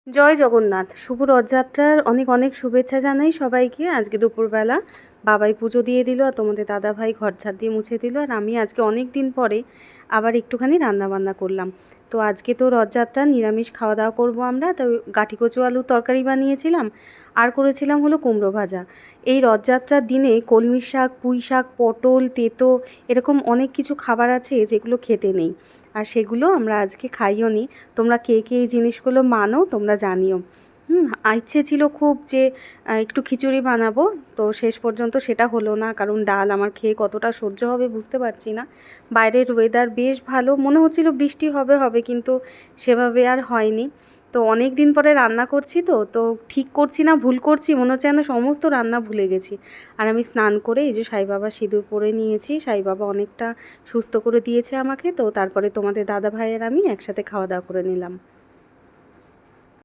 জয় জগন্নাথ। শুভ রথযাত্রার অনেক অনেক শুভেচ্ছা জানাই সবাইকে। আজকে দুপুরবেলা বাবাই পুজো দিয়ে দিল, আর তোমাদের দাদাভাই ঘর ঝাড় দিয়ে মুছে দিল, আর আমি আজকে অনেক দিন পরে আবার একটুখানি রান্নাবান্না করলাম। তো আজকে তো রথযাত্রা, নিরামিষ খাওয়া দাওয়া করবো আমরা। তো গাঁটি কচু আলুর তরকারি বানিয়েছিলাম, আর করেছিলাম হলো কুমড়ো ভাজা। এই রথযাত্রার দিনে কলমি শাক, পুঁই শাক, পটল, তেঁতো এরকম অনেক কিছু খাবার আছে যেগুলো খেতে নেই, আর সেগুলো আমরা আজকে খাইও নি। তোমরা কে কে এই জিনিসগুলো মানো তোমরা জানিও। ইচ্ছে ছিল খুব যে একটু খিচুড়ি বানাবো, তো শেষ পর্যন্ত সেটা হলো না, কারণ ডাল আমার খেয়ে কতটা সহ্য হবে বুঝতে পারছি না। বাইরের ওয়েদার বেশ ভালো, মনে হচ্ছিল বৃষ্টি হবে হবে, কিন্তু সেভাবে আর হয়নি। তো অনেক দিন পরে রান্না করছি, তো ঠিক করছি না ভুল করছি, মনে হচ্ছে যেন সমস্ত রান্না ভুলে গেছি। আর আমি স্নান করে এই যে সাই বাবা সিঁদুর পরে নিয়েছি, সাই বাবা অনেকটা সুস্থ করে দিয়েছে আমাকে। তো তারপরে তোমাদের দাদা ভাইয়ের আমি একসাথে খাওয়া দাওয়া করে নিলাম।